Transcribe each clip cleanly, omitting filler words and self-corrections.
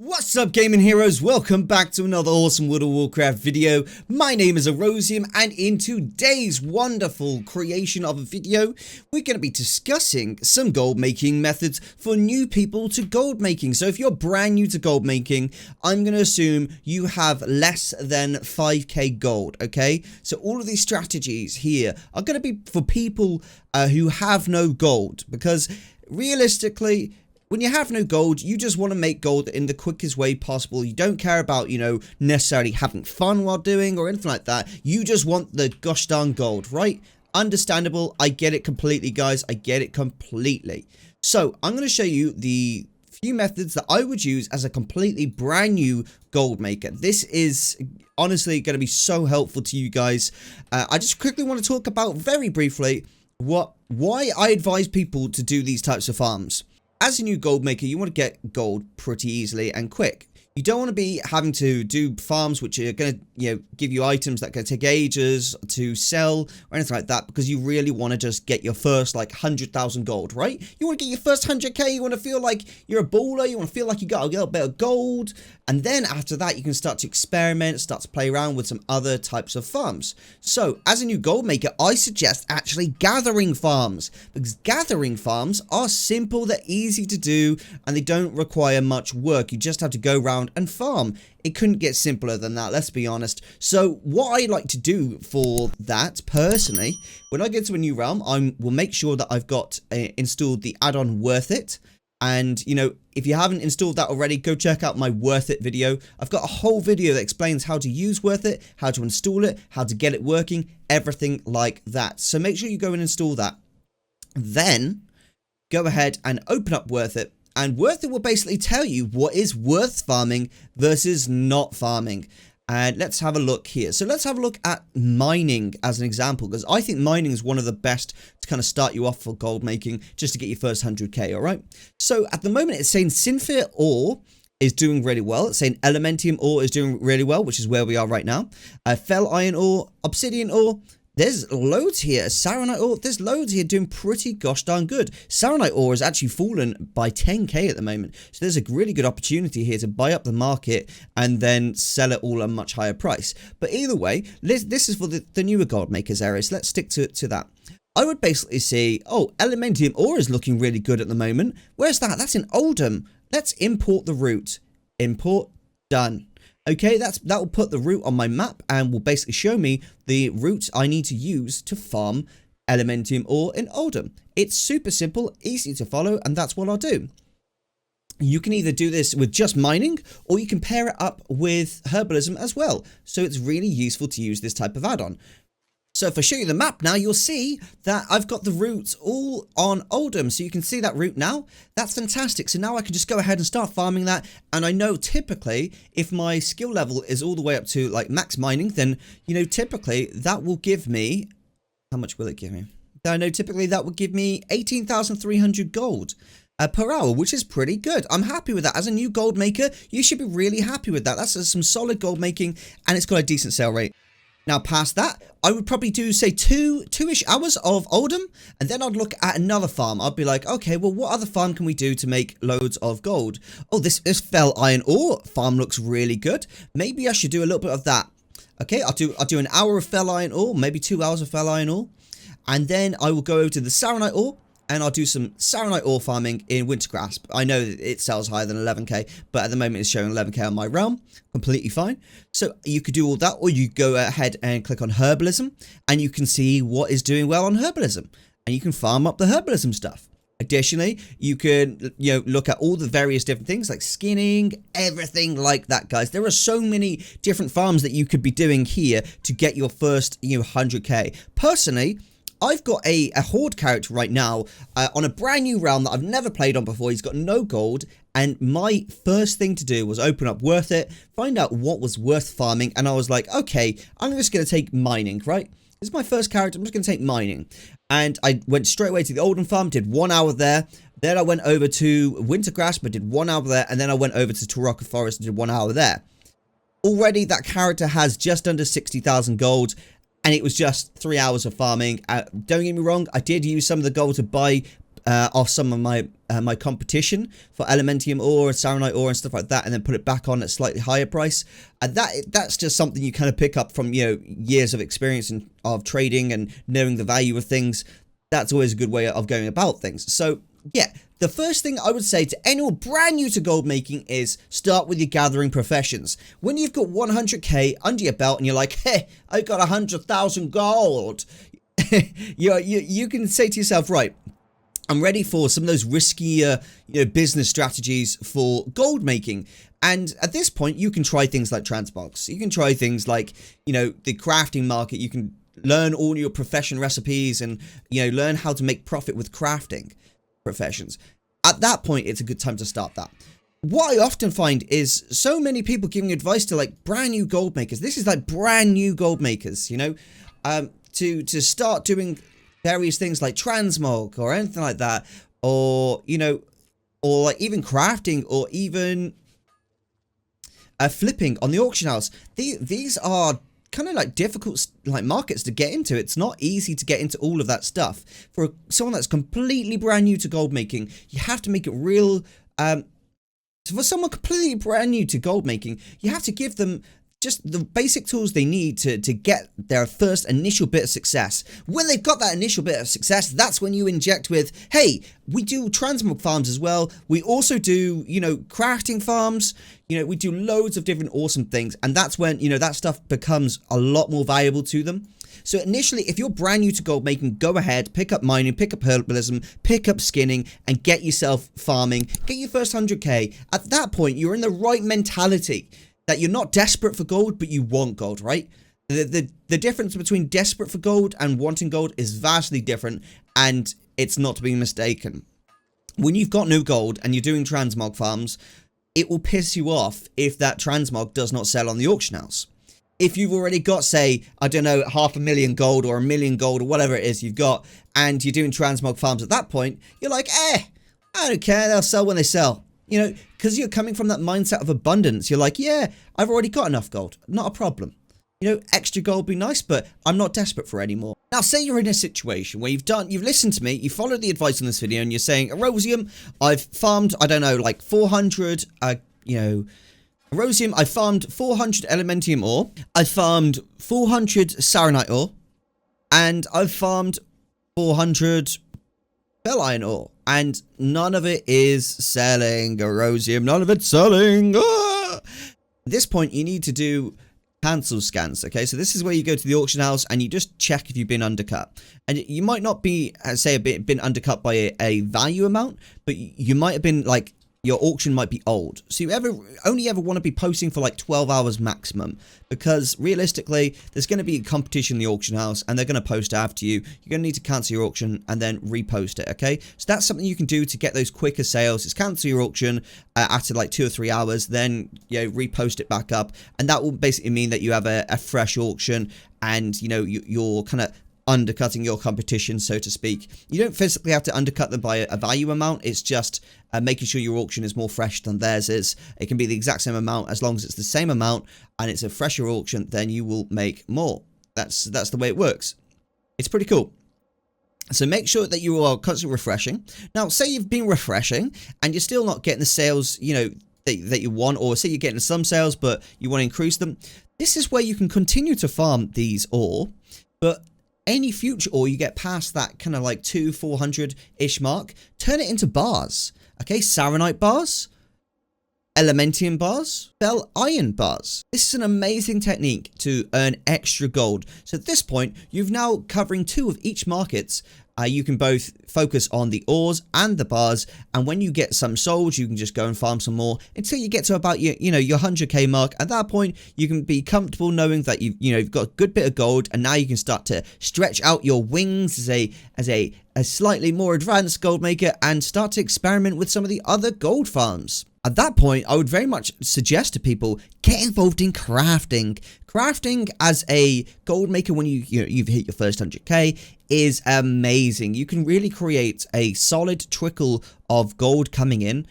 What's up, gaming heroes? Welcome back to another awesome World of Warcraft video. My name is Erosium, and in today's wonderful creation of a video, we're going to be discussing some gold making methods for new people to gold making. So if you're brand new to gold making, I'm going to assume you have less than 5k gold, okay? So all of these strategies here are going to be for people who have no gold, because realistically, when you have no gold, you just want to make gold in the quickest way possible. You don't care about, necessarily having fun while doing or anything like that. You just want the gosh darn gold, right? Understandable. I get it completely, guys. I get it completely. So I'm going to show you the few methods that I would use as a completely brand new gold maker. This is honestly going to be so helpful to you guys. I just quickly want to talk about very briefly why I advise people to do these types of farms. As a new gold maker, you want to get gold pretty easily and quick. You don't want to be having to do farms which are going to, give you items that are going to take ages to sell or anything like that, because you really want to just get your first, 100,000 gold, right? You want to get your first 100k, you want to feel like you're a baller, you want to feel like you got a little bit of gold, and then after that, you can start to experiment, start to play around with some other types of farms. So, as a new gold maker, I suggest actually gathering farms, because gathering farms are simple, they're easy to do, and they don't require much work. You just have to go around and farm. It couldn't get simpler than that, let's be honest. So what I like to do for that personally, when I get to a new realm, I will make sure that I've got installed the add-on Worth It. And if you haven't installed that already, go check out my Worth It video. I've got a whole video that explains how to use Worth It, how to install it, how to get it working, everything like that. So make sure you go and install that. Then go ahead and open up Worth It. And Worth It will basically tell you what is worth farming versus not farming. And let's have a look here. So let's have a look at mining as an example, because I think mining is one of the best to kind of start you off for gold making, just to get your first 100k, all right? So at the moment, it's saying Sinfir ore is doing really well. It's saying Elementium ore is doing really well, which is where we are right now. Fel iron ore, obsidian ore. There's loads here. Saronite ore, there's loads here doing pretty gosh darn good. Saronite ore has actually fallen by 10k at the moment. So there's a really good opportunity here to buy up the market and then sell it all at a much higher price. But either way, this is for the newer gold makers area. So let's stick to that. I would basically say, oh, Elementium ore is looking really good at the moment. Where's that? That's in Oldham. Let's import the route. Import, done. Okay, that will put the route on my map and will basically show me the route I need to use to farm Elementium ore in Oldham. It's super simple, easy to follow, and that's what I'll do. You can either do this with just mining, or you can pair it up with herbalism as well. So it's really useful to use this type of add-on. So if I show you the map now, you'll see that I've got the routes all on Oldham. So you can see that route now. That's fantastic. So now I can just go ahead and start farming that. And I know typically if my skill level is all the way up to max mining, then, typically that will give me, how much will it give me? I know typically that will give me 18,300 gold per hour, which is pretty good. I'm happy with that. As a new gold maker, you should be really happy with that. That's some solid gold making, and it's got a decent sale rate. Now, past that, I would probably do, say, two-ish hours of Oldham, and then I'd look at another farm. I'd be like, okay, well, what other farm can we do to make loads of gold? Oh, this Fel iron ore farm looks really good. Maybe I should do a little bit of that. Okay, I'll do an hour of Fel iron ore, maybe 2 hours of Fel iron ore, and then I will go over to the Saronite ore, and I'll do some Saronite ore farming in Wintergrasp. I know that it sells higher than 11k, but at the moment it's showing 11k on my realm. Completely fine. So you could do all that, or you go ahead and click on herbalism, and you can see what is doing well on herbalism, and you can farm up the herbalism stuff. Additionally, you can look at all the various different things like skinning, everything like that, guys. There are so many different farms that you could be doing here to get your first 100k. Personally, I've got a Horde character right now on a brand new realm that I've never played on before. He's got no gold, and my first thing to do was open up Worth It, find out what was worth farming, and I was like, okay, I'm just going to take mining, right? This is my first character, I'm just going to take mining. And I went straight away to the Oldham farm, did 1 hour there. Then I went over to Wintergrasp, but did 1 hour there, and then I went over to Taraka Forest and did 1 hour there. Already, that character has just under 60,000 gold, and it was just 3 hours of farming. Don't get me wrong, I did use some of the gold to buy off some of my my competition for elementium ore, saronite ore, and stuff like that, and then put it back on at a slightly higher price. And that's just something you kind of pick up from, you know, years of experience of trading and knowing the value of things. That's always a good way of going about things. So yeah, the first thing I would say to anyone brand new to gold making is start with your gathering professions. When you've got 100k under your belt and you're like, hey, I got 100,000 gold, you can say to yourself, right, I'm ready for some of those riskier, you know, business strategies for gold making. And at this point, you can try things like transbox. You can try things like, you know, the crafting market. You can learn all your profession recipes and, you know, learn how to make profit with crafting professions. At that point, it's a good time to start that. What I often find is so many people giving advice to like brand new gold makers. This is like brand new gold makers, you know, to start doing various things like transmog or anything like that, or, you know, or like even crafting or even flipping on the auction house. These are kind of like difficult like markets to get into. It's not easy to get into all of that stuff. For someone that's completely brand new to gold making, you have to make it real. So for someone completely brand new to gold making, you have to give them just the basic tools they need to get their first initial bit of success. When they've got that initial bit of success, that's when you inject with, hey, we do transmog farms as well. We also do, you know, crafting farms. You know, we do loads of different awesome things. And that's when, you know, that stuff becomes a lot more valuable to them. So initially, if you're brand new to gold making, go ahead, pick up mining, pick up herbalism, pick up skinning, and get yourself farming. Get your first 100k. At that point, you're in the right mentality. That you're not desperate for gold, but you want gold, right? The difference between desperate for gold and wanting gold is vastly different, and it's not to be mistaken. When you've got no gold and you're doing transmog farms, it will piss you off if that transmog does not sell on the auction house. If you've already got, say, I don't know, 500,000 gold or 1 million gold or whatever it is you've got, and you're doing transmog farms at that point, you're like, I don't care, they'll sell when they sell. You know, because you're coming from that mindset of abundance. You're like, yeah, I've already got enough gold. Not a problem. You know, extra gold would be nice, but I'm not desperate for any more. Now, say you're in a situation where you've listened to me, you followed the advice in this video, and you're saying, Erosium, I've farmed, I don't know, like 400, Erosium, I farmed 400 elementium ore, I farmed 400 saronite ore, and I've farmed 400 bell iron ore, and none of it is selling. Erosium, none of it's selling. At this point, you need to do cancel scans. Okay, so this is where you go to the auction house and you just check if you've been undercut. And you might not be, say, been undercut by a value amount, but you might have been like, your auction might be old. So you only ever want to be posting for like 12 hours maximum, because realistically, there's going to be a competition in the auction house and they're going to post after you. You're going to need to cancel your auction and then repost it, okay? So that's something you can do to get those quicker sales, is cancel your auction after like 2 or 3 hours, then, you know, repost it back up. And that will basically mean that you have a fresh auction and, you know, you're kind of undercutting your competition, so to speak. You don't physically have to undercut them by a value amount. It's just making sure your auction is more fresh than theirs is. It can be the exact same amount. As long as it's the same amount and it's a fresher auction, then you will make more. That's the way it works. It's pretty cool. So make sure that you are constantly refreshing. Now, say you've been refreshing and you're still not getting the sales, you know, that you want, or say you're getting some sales but you want to increase them. This is where you can continue to farm these ore, but any future ore you get past that kind of like 400-ish mark, turn it into bars. Okay, saronite bars, elementium bars, bell iron bars. This is an amazing technique to earn extra gold. So at this point, you've now covering 2 of each markets. You can both focus on the ores and the bars, and when you get some sold, you can just go and farm some more until you get to about your 100k mark. At that point, you can be comfortable knowing that you've got a good bit of gold, and now you can start to stretch out your wings as a slightly more advanced gold maker and start to experiment with some of the other gold farms. At that point, I would very much suggest to people, get involved in crafting. Crafting as a gold maker when you've hit your first 100k is amazing. You can really create a solid trickle of gold coming in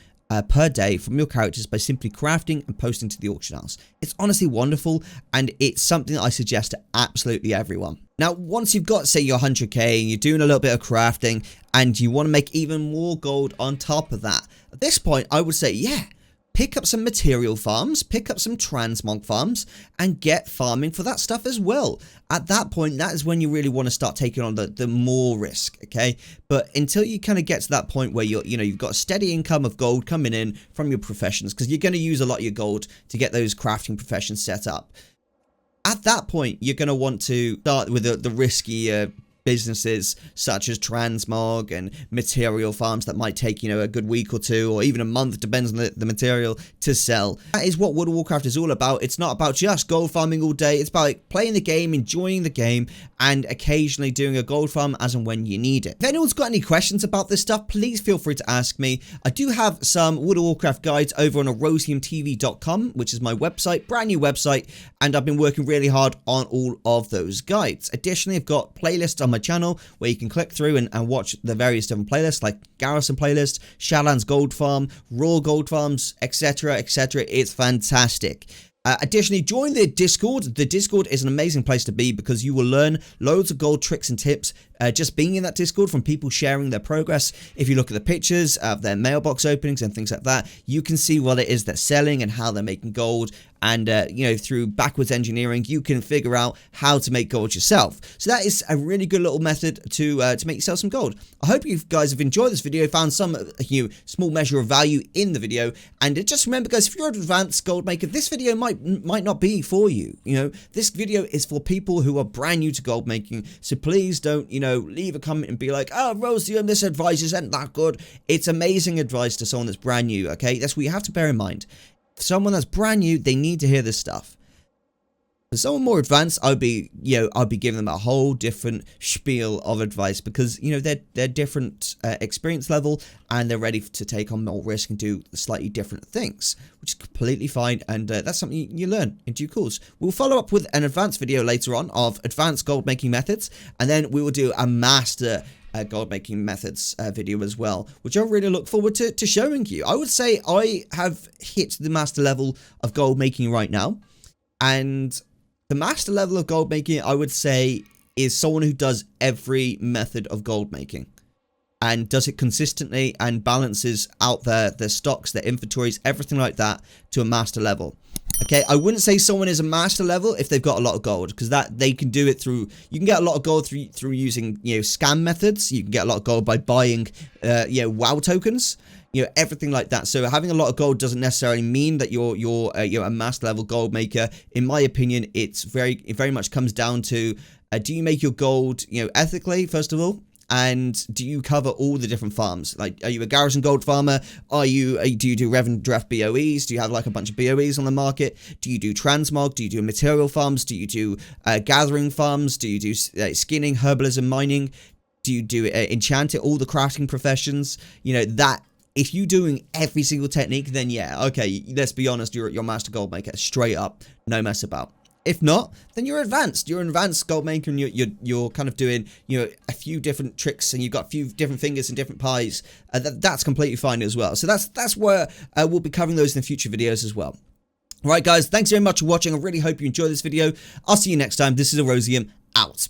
per day from your characters by simply crafting and posting to the auction house. It's honestly wonderful, and it's something that I suggest to absolutely everyone. Now, once you've got, say, your 100k and you're doing a little bit of crafting and you want to make even more gold on top of that, at this point, I would say, yeah, pick up some material farms, pick up some transmog farms, and get farming for that stuff as well. At that point, that is when you really want to start taking on the more risk, okay? But until you kind of get to that point where you've got a steady income of gold coming in from your professions, because you're going to use a lot of your gold to get those crafting professions set up. At that point, you're going to want to start with the riskier businesses such as transmog and material farms that might take, a good week or two or even a month, depends on the material, to sell. That is what World of Warcraft is all about. It's not about just gold farming all day. It's about playing the game, enjoying the game, and occasionally doing a gold farm as and when you need it. If anyone's got any questions about this stuff, please feel free to ask me. I do have some World of Warcraft guides over on erosiumtv.com, which is my website, brand new website, and I've been working really hard on all of those guides. Additionally, I've got playlists on my channel where you can click through and watch the various different playlists, like Garrison playlist, Shadowlands Gold Farm, Raw Gold Farms, etc, etc. It's fantastic. Additionally, join the Discord. The Discord is an amazing place to be because you will learn loads of gold tricks and tips just being in that Discord from people sharing their progress. If you look at the pictures of their mailbox openings and things like that, you can see what it is they're selling and how they're making gold. And, through backwards engineering, you can figure out how to make gold yourself. So that is a really good little method to make yourself some gold. I hope you guys have enjoyed this video, found some small measure of value in the video. And just remember, guys, if you're an advanced gold maker, this video might not be for you. This video is for people who are brand new to gold making. So please don't, leave a comment and be like, oh, Erosium, this advice isn't that good. It's amazing advice to someone that's brand new, okay? That's what you have to bear in mind. Someone that's brand new, they need to hear this stuff. For someone more advanced, I'd be giving them a whole different spiel of advice because, they're different experience level and they're ready to take on more risk and do slightly different things, which is completely fine. And that's something you learn in due course. We'll follow up with an advanced video later on of advanced gold making methods, and then we will do a master gold making methods video as well, which I really look forward to showing you. I would say I have hit the master level of gold making right now, and the master level of gold making, I would say, is someone who does every method of gold making and does it consistently and balances out their stocks, their inventories, everything like that to a master level. Okay, I wouldn't say someone is a master level if they've got a lot of gold, because that they can do it through. You can get a lot of gold through using scam methods. You can get a lot of gold by buying WoW tokens. Everything like that. So having a lot of gold doesn't necessarily mean that you're a master level gold maker. In my opinion, it very much comes down to do you make your gold ethically, first of all, and do you cover all the different farms? Like, are you a Garrison gold farmer? Do you do Revenant Draft BOEs? Do you have like a bunch of BOEs on the market? Do you do transmog? Do you do material farms? Do you do gathering farms? Do you do skinning, herbalism, mining? Do you do enchanting, all the crafting professions? If you're doing every single technique, then yeah, okay, let's be honest, you're master gold maker, straight up, no mess about. If not, then you're advanced. You're an advanced gold maker, and you're kind of doing a few different tricks, and you've got a few different fingers and different pies. That's completely fine as well. So that's where we'll be covering those in future videos as well. All right, guys, thanks very much for watching. I really hope you enjoyed this video. I'll see you next time. This is Erosium, out.